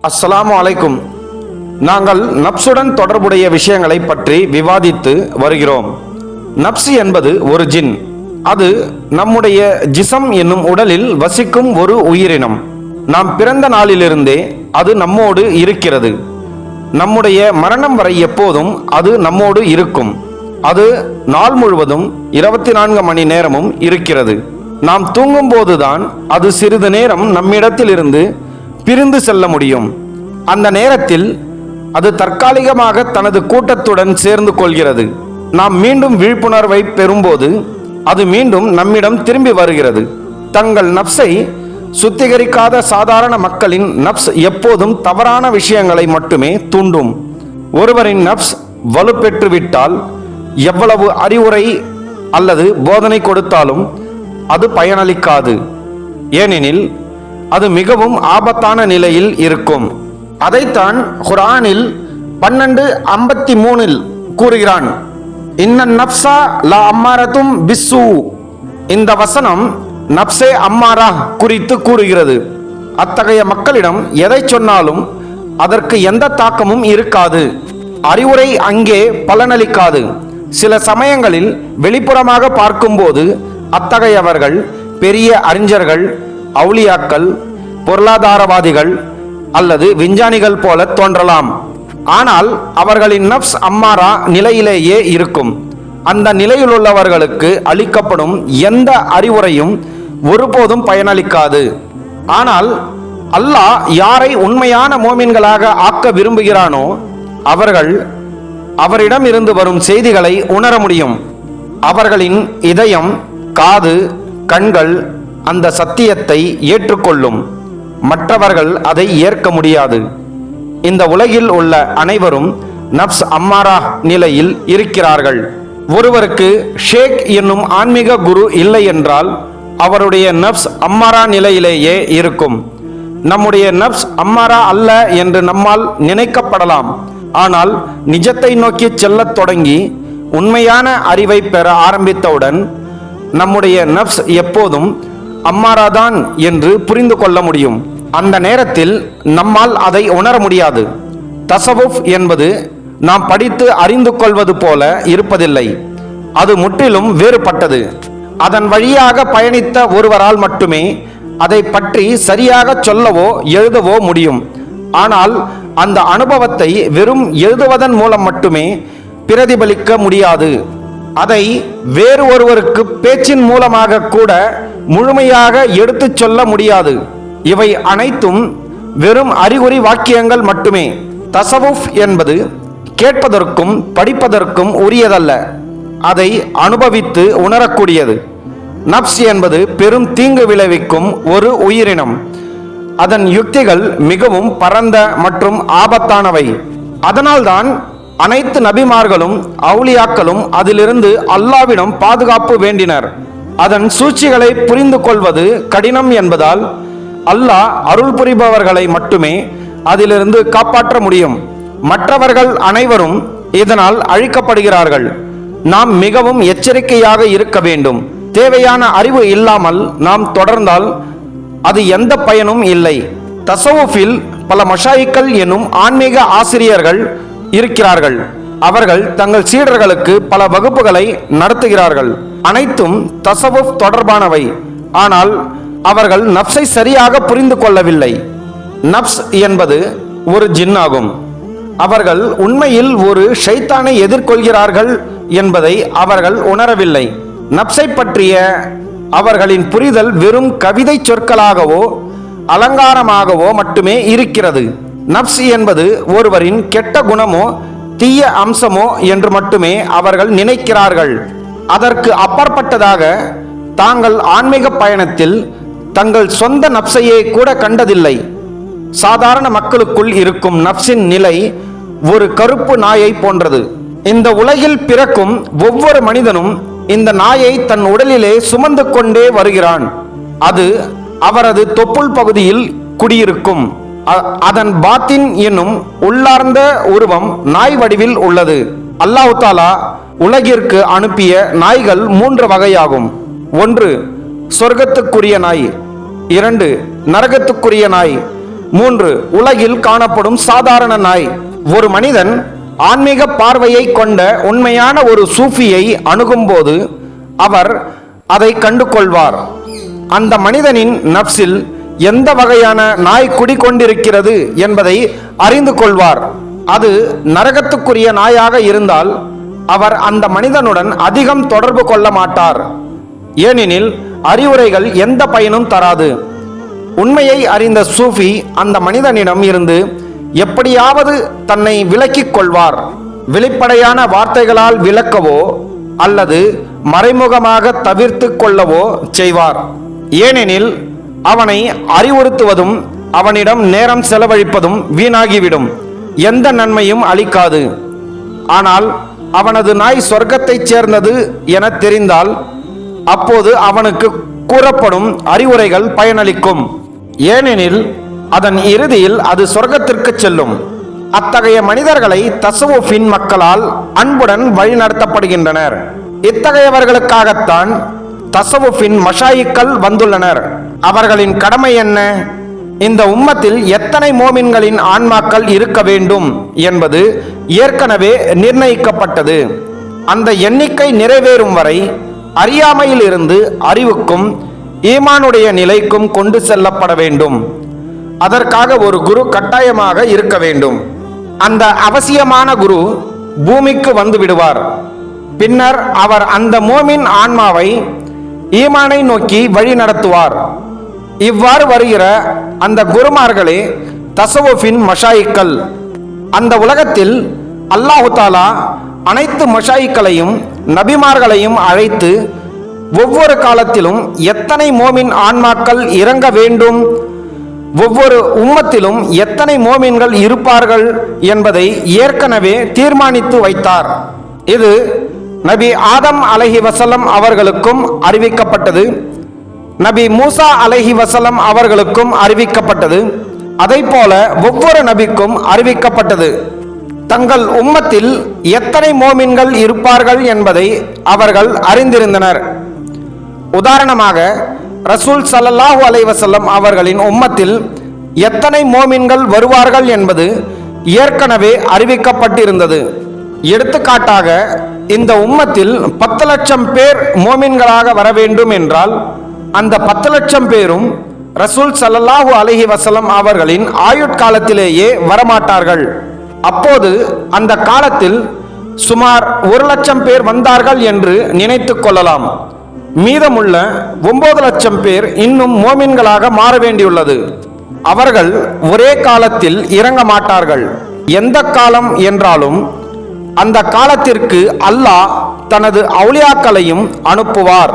அஸ்ஸலாமு அலைக்கும். நாங்கள் நப்சுடன் தொடர்புடைய விஷயங்களை பற்றி விவாதித்து வருகிறோம். நப்சு என்பது ஒரு ஜின். அது நம்முடைய ஜிசம் என்னும் உடலில் வசிக்கும் ஒரு உயிரினம். நாம் பிறந்த நாளிலிருந்தே அது நம்மோடு இருக்கிறது. நம்முடைய மரணம் வரை எப்போதும் அது நம்மோடு இருக்கும். அது நாள் முழுவதும் 24 மணி நேரமும் இருக்கிறது. நாம் தூங்கும் போதுதான் அது சிறிது நேரம் நம்மிடத்திலிருந்து பிரிந்து செல்ல முடியும். அந்த நேரத்தில் அது தற்காலிகமாக தனது கூட்டத்துடன் சேர்ந்து கொள்கிறது. நாம் மீண்டும் விழிப்புணர்வை பெறும்போது அது மீண்டும் நம்மிடம் திரும்பி வருகிறது. தங்கள் நப்சை சுத்திகரிக்காத சாதாரண மக்களின் நப்ஸ் எப்போதும் தவறான விஷயங்களை மட்டுமே தூண்டும். ஒருவரின் நப்ஸ் வலுப்பெற்றுவிட்டால் எவ்வளவு அறிவுரை அல்லது போதனை கொடுத்தாலும் அது பயனளிக்காது. ஏனெனில் அது மிகவும் ஆபத்தான நிலையில் இருக்கும். அதைத்தான் குர்ஆனில் 12:53 கூறுகிறான், இன்னன் நப்சா லா அம்மாரத்தும் பிஸ்ஸூ. இந்த வசனம் நப்சே அம்மாரா குறித்து கூறுகிறது. அத்தகைய மக்களிடம் எதை சொன்னாலும் அதற்கு எந்த தாக்கமும் இருக்காது. அறிவுரை அங்கே பலனளிக்காது. சில சமயங்களில் வெளிப்புறமாக பார்க்கும்போது அத்தகையவர்கள் பெரிய அறிஞர்கள், அவுலியாக்கள், பொருளாதாரவாதிகள் அல்லது விஞ்ஞானிகள் போல தோன்றலாம். ஆனால் அவர்களின் நப்ஸ் அம்மாரா நிலையிலேயே இருக்கும். அந்த நிலையில் உள்ளவர்களுக்கு அளிக்கப்படும் எந்த அறிவுரையும் ஒருபோதும் பயனளிக்காது. ஆனால் அல்லாஹ் யாரை உண்மையான மோமின்களாக ஆக்க விரும்புகிறானோ அவர்கள் அவரிடம் இருந்து வரும் செய்திகளை உணர முடியும். அவர்களின் இதயம், காது, கண்கள் அந்த சத்தியத்தை ஏற்றுக்கொள்ளும். மற்றவர்கள் அதை ஏற்க முடியாது. இந்த உலகில் உள்ள அனைவரும் நப்ஸ் அம்மாரா நிலையில் இருக்கிறார்கள். ஒருவருக்கு ஷேக் என்னும் ஆன்மீக குரு இல்லை என்றால் அவருடைய நப்ஸ் அம்மாரா நிலையிலேயே இருக்கும். நம்முடைய நப்ஸ் அம்மாரா அல்ல என்று நம்மால் நினைக்கப்படலாம். ஆனால் நிஜத்தை நோக்கி செல்லத் தொடங்கி உண்மையான அறிவை பெற ஆரம்பித்தவுடன் நம்முடைய நப்ஸ் எப்போதும் அம்மாராதான் என்று புரிந்து கொள்ள முடியும். அந்த நேரத்தில் நம்மால் அதை உணர முடியாது. தஸவுஃப் என்பது நாம் படித்து அறிந்து கொள்வது போல இருப்பதில்லை. அது முற்றிலும் வேறுபட்டது. அதன் வழியாக பயணித்த ஒருவரால் மட்டுமே அதை பற்றி சரியாக சொல்லவோ எழுதவோ முடியும். ஆனால் அந்த அனுபவத்தை வெறும் எழுதுவதன் மூலம் மட்டுமே பிரதிபலிக்க முடியாது. அதை வேறு ஒருவருக்கு பேச்சின் மூலமாக கூட முழுமையாக எடுத்துச் சொல்ல முடியாது. இவை அனைத்தும் வெறும் அறிகுறி வாக்கியங்கள் மட்டுமே. தஸவுஃப் என்பது கேட்பதற்கும் படிப்பதற்கும் உரியதல்ல. அதை அனுபவித்து உணரக்கூடியது. நப்ஸ் என்பது பெரும் தீங்கு விளைவிக்கும் ஒரு உயிரினம். அதன் யுக்திகள் மிகவும் பரந்த மற்றும் ஆபத்தானவை. அதனால்தான் அனைத்து நபிமார்களும் அவுலியாக்களும் அதிலிருந்து அல்லாவிடம் பாதுகாப்பு வேண்டினர். அதன் சூழ்ச்சிகளை புரிந்து கொள்வது கடினம் என்பதால் அல்லாஹ் அருள் புரிபவர்களை மட்டுமே அதிலிருந்து காப்பாற்ற முடியும். மற்றவர்கள் அனைவரும் இதனால் அழிக்கப்படுகிறார்கள். நாம் மிகவும் எச்சரிக்கையாக இருக்க வேண்டும். தேவையான அறிவு இல்லாமல் நாம் தொடர்ந்தால் அது எந்த பயனும் இல்லை. தஸவுஃபில் பல மஷாயிக்கள் எனும் ஆன்மீக ஆசிரியர்கள் இருக்கிறார்கள். அவர்கள் தங்கள் சீடர்களுக்கு பல வகுப்புகளை நடத்துகிறார்கள். அனைத்தும் தஸவுஃப் தொடர்பானவை. ஆனால் அவர்கள் நப்சை சரியாக புரிந்து கொள்ளவில்லை. நப்ஸ் என்பது ஒரு ஜின் ஆகும். அவர்கள் உண்மையில் ஒரு ஷைத்தானை எதிர்கொள்கிறார்கள் என்பதை அவர்கள் உணரவில்லை. நப்சை பற்றிய அவர்களின் புரிதல் வெறும் கவிதை சொற்களாகவோ அலங்காரமாகவோ மட்டுமே இருக்கிறது. நப்ஸ் என்பது ஒருவரின் கெட்ட குணமோ தீய அம்சமோ என்று மட்டுமே அவர்கள் நினைக்கிறார்கள். அதற்கு அப்பாற்பட்டதாக தாங்கள் ஆன்மீக பயணத்தில் தங்கள் சொந்த நப்சையே கூட கண்டதில்லை. சாதாரண மக்களுக்குள் இருக்கும் நப்சின் நிலை ஒரு கருப்பு நாயை போன்றது. இந்த உலகில் பிறக்கும் ஒவ்வொரு மனிதனும் இந்த நாயை தன் உடலிலே சுமந்து கொண்டே வருகிறான். அது அவரது தொப்புள் பகுதியில் குடியிருக்கும். அதன் பாத்தின் என்னும் உள்ளார்ந்த உருவம் நாய் வடிவில் உள்ளது. அல்லாஹ் தஆலா உலகிற்கு அனுப்பிய நாய்கள் 3 வகையாகும். 1 சொர்க்கத்துக்குரிய நாய், 2 நரகத்துக்குரிய நாய், 3. உலகில் காணப்படும் சாதாரண நாய். ஒரு மனிதன் ஆன்மீக பார்வையை கொண்ட உண்மையான ஒரு சூஃபியை அணுகும்போது அவர் அதை கண்டு கொள்வார். அந்த மனிதனின் நப்சில் எந்த வகையான நாய் குடிக்கொண்டிருக்கிறது என்பதை அறிந்து கொள்வார். அது நரகத்துக்குரிய நாயாக இருந்தால் அவர் அந்த மனிதனுடன் அதிகம் தொடர்பு கொள்ள மாட்டார். ஏனெனில் அறிவுரைகள் எந்த பயனும் தராது. உண்மையை அறிந்த சூஃபி அந்த மனிதனிடம் இருந்து எப்படியாவது தன்னை விலக்கிக் கொள்வார். வெளிப்படையான வார்த்தைகளால் விளக்கவோ அல்லது மறைமுகமாக தவிர்த்து கொள்ளவோ செய்வார். ஏனெனில் அவனை அறிவுறுத்துவதும் அவனிடம் நேரம் செலவழிப்பதும் வீணாகிவிடும், எந்த நன்மையும் அளிக்காது. ஆனால் அவனது நாய் சொர்க்கத்தைச் சேர்ந்தது என தெரிந்தால் அப்போது அவனுக்கு கூறப்படும் அறிவுரைகள் பயனளிக்கும். ஏனெனில் அதன் இறுதியில் அது சொர்க்கத்திற்கு செல்லும். அத்தகைய மனிதர்களை தஸவுஃபின் மக்களால் அன்புடன் வழிநடத்தப்படுகின்றனர். இத்தகையவர்களுக்காகத்தான் தஸவுஃபின் மஷாயிக்கள் வந்துள்ளனர். அவர்களின் கடமை என்ன? இந்த உம்மத்தில் எத்தனை மோமின்களின் ஆன்மாக்கள் இருக்க வேண்டும் என்பது ஏற்கனவே நிர்ணயிக்கப்பட்டது. அந்த எண்ணிக்கை நிறைவேறும் வரை அறியாமையில் இருந்து அறிவுக்கும் ஈமானுடைய நிலைக்கும் கொண்டு செல்லப்பட வேண்டும். அதற்காக ஒரு குரு கட்டாயமாக இருக்க வேண்டும். அந்த அவசியமான குரு பூமிக்கு வந்து விடுவார். பின்னர் அவர் அந்த மோமின் ஆன்மாவை ஈமானை நோக்கி வழி நடத்துவார். இவ்வாறு வருகிற அந்த குருமார்களே தஸவுஃபின் மஷாயிக்கள். அந்த உலகத்தில் அல்லாஹு தாலா அனைத்து மஷாயிக்களையும் நபிமார்களையும் அழைத்து ஒவ்வொரு காலத்திலும் எத்தனை மோமின் ஆன்மாக்கள் இறங்க வேண்டும், ஒவ்வொரு உம்மத்திலும் எத்தனை மோமின்கள் இருப்பார்கள் என்பதை ஏற்கனவே தீர்மானித்து வைத்தார். இது நபி ஆதம் அலைஹி வஸல்லம் அவர்களுக்கும் அறிவிக்கப்பட்டது, நபி மூசா அலைஹி வஸல்லம் அவர்களுக்கும் அறிவிக்கப்பட்டது. அதைப்போல ஒவ்வொரு நபிக்கும் அறிவிக்கப்பட்டது. தங்கள் உம்மத்தில் எத்தனை மோமின்கள் இருப்பார்கள் என்பதை அவர்கள் அறிந்திருந்தனர். உதாரணமாக ரசூல் ஸல்லல்லாஹு அலைஹி வஸல்லம் அவர்களின் உம்மத்தில் எத்தனை மோமின்கள் வருவார்கள் என்பது ஏற்கனவே அறிவிக்கப்பட்டிருந்தது. எடுத்துக்காட்டாக இந்த உம்மத்தில் 10 லட்சம் பேர் மோமின்களாக வர வேண்டும் என்றால் அந்த 10 லட்சம் பேரும் ரசூல் ஸல்லல்லாஹு அலைஹி வஸல்லம் அவர்களின் ஆயுட்காலத்திலேயே வரமாட்டார்கள். அப்போது அந்த காலத்தில் சுமார் 1 லட்சம் பேர் வந்தார்கள் என்று நினைத்து கொள்ளலாம். மீதமுள்ள 9 லட்சம் பேர் இன்னும் மோமின்களாக மாற வேண்டியுள்ளது. அவர்கள் ஒரே காலத்தில் இறங்க மாட்டார்கள். எந்த காலம் என்றாலும் அந்த காலத்திற்கு அல்லாஹ் தனது அவுலியாக்களையும் அனுப்புவார்.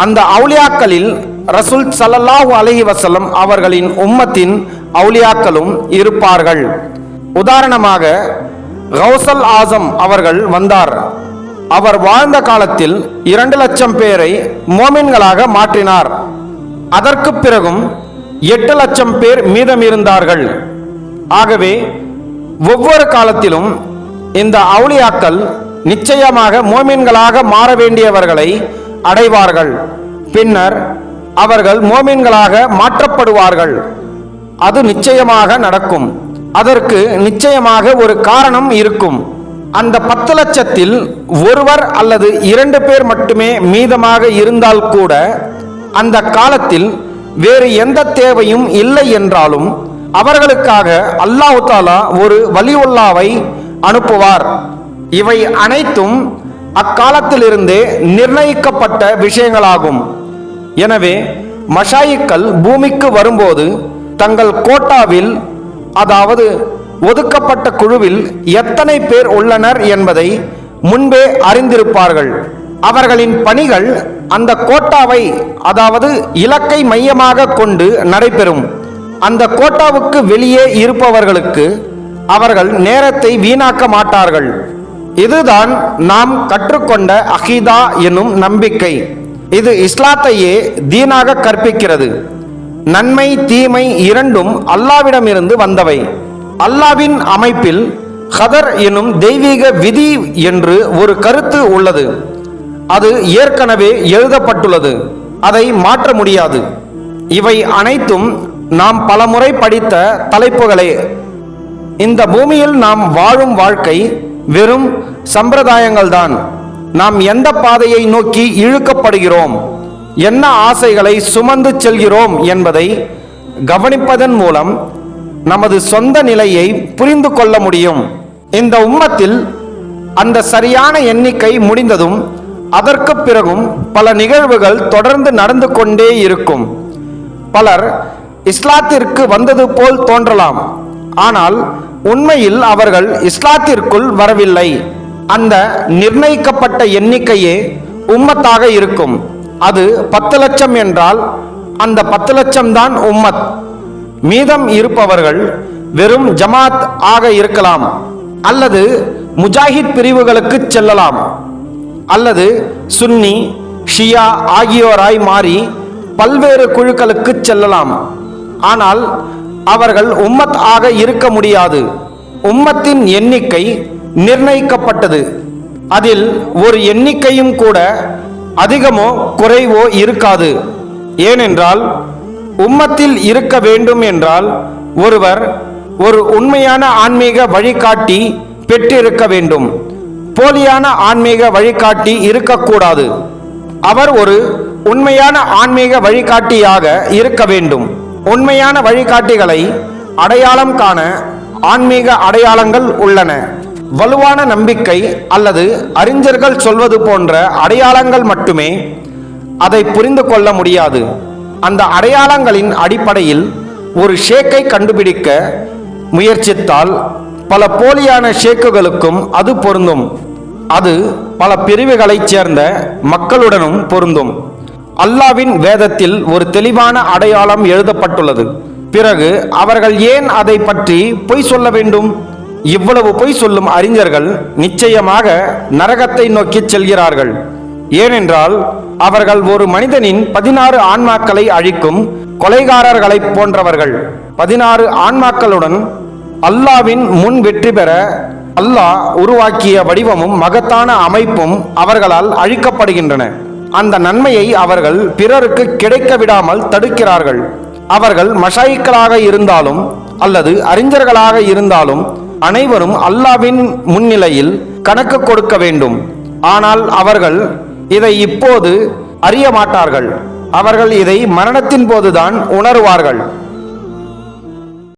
அந்த அவுலியாக்களில் ரசூல் ஸல்லல்லாஹு அலைஹி வஸல்லம் அவர்களின் உம்மத்தின் அவுலியாக்களும் இருப்பார்கள். உதாரணமாக கௌசல் ஆசம் அவர்கள் வந்தார். அவர் வாழ்ந்த காலத்தில் 2 லட்சம் பேரை மோமின்களாக மாற்றினார். அதற்கு பிறகும் 8 லட்சம் பேர் மீதம் இருந்தார்கள். ஆகவே ஒவ்வொரு காலத்திலும் இந்த அவுலியாக்கள் நிச்சயமாக மோமின்களாக மாற வேண்டியவர்களை அடைவார்கள். பின்னர் அவர்கள் மோமின்களாக மாற்றப்படுவார்கள். அது நிச்சயமாக நடக்கும். அதற்கு நிச்சயமாக ஒரு காரணம் இருக்கும். அந்த 10 லட்சத்தில் ஒருவர் அல்லது 2 பேர் மட்டுமே மீதமாக இருந்தால் கூட அந்த காலத்தில் வேறு எந்த தேவையும் இல்லை என்றாலும் அவர்களுக்காக அல்லாஹ் தஆலா ஒரு வலியுல்லாவை அனுப்புவார். இவை அனைத்தும் அக்காலத்திலிருந்தே நிர்ணயிக்கப்பட்ட விஷயங்களாகும். எனவே மஷாயிக்கள் பூமிக்கு வரும்போது தங்கள் கோட்டாவில், அதாவது ஒதுக்கப்பட்ட குழுவில் எத்தனை பேர் உள்ளனர் என்பதை முன்பே அறிந்திருப்பார்கள். அவர்களின் பணிகள் அந்த கோட்டாவை, அதாவது இலக்கை மையமாக கொண்டு நடைபெறும். அந்த கோட்டாவுக்கு வெளியே இருப்பவர்களுக்கு அவர்கள் நேரத்தை வீணாக்க மாட்டார்கள். இதுதான் நாம் கற்றுக்கொண்ட அகீதா என்னும் நம்பிக்கை. இது இஸ்லாத்தையே தீனாக கற்பிக்கிறது. நன்மை தீமை இரண்டும் அல்லாவிடமிருந்து வந்தவை. அல்லாவின் அமைப்பில் கதர் என்னும் தெய்வீக விதி என்று ஒரு கருத்து உள்ளது. அது ஏற்கனவே எழுதப்பட்டுள்ளது. அதை மாற்ற முடியாது. இவை அனைத்தும் நாம் பலமுறை படித்த தலைப்புகளே. இந்த பூமியில் நாம் வாழும் வாழ்க்கை வெறும் சம்பிரதாயங்கள்தான். நாம் எந்த பாதையை நோக்கி இழுக்கப்படுகிறோம், என்ன ஆசைகளை சுமந்து செல்கிறோம் என்பதை கவனிப்பதன் மூலம் நமது சொந்த நிலையை புரிந்து கொள்ள முடியும். இந்த உம்மத்தில் அந்த சரியான எண்ணிக்கை முடிந்ததும் அதற்கு பிறகும் பல நிகழ்வுகள் தொடர்ந்து நடந்து கொண்டே இருக்கும். பலர் இஸ்லாத்திற்கு வந்தது போல் தோன்றலாம், ஆனால் உண்மையில் அவர்கள் இஸ்லாத்திற்குள் வரவில்லை. அந்த நிர்ணயிக்கப்பட்ட எண்ணிக்கையே உம்மத்தாக இருக்கும். அது 10 லட்சம் என்றால் அந்த 10 லட்சம் தான் உம்மத். மீதம் இருப்பவர்கள் வெறும் ஜமாத் ஆக இருக்கலாம், அல்லது முஜாஹித் பிரிவுகளுக்கு செல்லலாம், அல்லது சுன்னி ஷியா ஆகியோராய் மாறி பல்வேறு குழுக்களுக்கு செல்லலாம். ஆனால் அவர்கள் உம்மத் ஆக இருக்க முடியாது. உம்மத்தின் எண்ணிக்கை நிர்ணயிக்கப்பட்டது. அதில் ஒரு எண்ணிக்கையும் கூட அதிகமோ குறைவோ இருக்காது. ஏனென்றால் உம்மத்தில் இருக்க வேண்டும் என்றால் ஒருவர் ஒரு உண்மையான ஆன்மீக வழிகாட்டி பெற்றிருக்க வேண்டும். போலியான ஆன்மீக வழிகாட்டி இருக்கக்கூடாது. அவர் ஒரு உண்மையான ஆன்மீக வழிகாட்டியாக இருக்க வேண்டும். உண்மையான வழிகாட்டிகளை அடையாளம் காண ஆன்மீக அடையாளங்கள் உள்ளன. வலுவான நம்பிக்கை அல்லது அறிஞர்கள் சொல்வது போன்ற அடையாளங்கள் மட்டுமே அதை புரிந்து கொள்ள முடியாது. அந்த அடையாளங்களின் அடிப்படையில் ஒரு ஷேக்கை கண்டுபிடிக்க முயற்சித்தால் பல போலியான ஷேக்குகளுக்கும் அது பொருந்தும். அது பல பிரிவுகளைச் சேர்ந்த மக்களுடனும் பொருந்தும். அல்லாவின் வேதத்தில் ஒரு தெளிவான அடையாளம் எழுதப்பட்டுள்ளது. பிறகு அவர்கள் ஏன் அதை பற்றி பொய் சொல்ல வேண்டும்? இவ்வளவு பொய் சொல்லும் அறிஞர்கள் நிச்சயமாக நரகத்தை நோக்கி செல்கிறார்கள். ஏனென்றால் அவர்கள் ஒரு மனிதனின் 16 ஆன்மாக்களை அழிக்கும் கொலைகாரர்களைப் போன்றவர்கள். 16 ஆன்மாக்களுடன் அல்லாவின் முன் வெற்றி பெற அல்லாஹ் உருவாக்கிய வடிவமும் மகத்தான அமைப்பும் அவர்களால் அழிக்கப்படுகின்றன. அந்த நன்மையை அவர்கள் பிறருக்கு கிடைக்க விடாமல் தடுக்கிறார்கள். அவர்கள் மஷாயிக்களாக இருந்தாலும் அல்லது அறிஞர்களாக இருந்தாலும் அனைவரும் அல்லாவின் முன்னிலையில் கணக்கு கொடுக்க வேண்டும். ஆனால் அவர்கள் இதை இப்போது அறிய மாட்டார்கள். அவர்கள் இதை மரணத்தின் போதுதான் உணர்வார்கள்.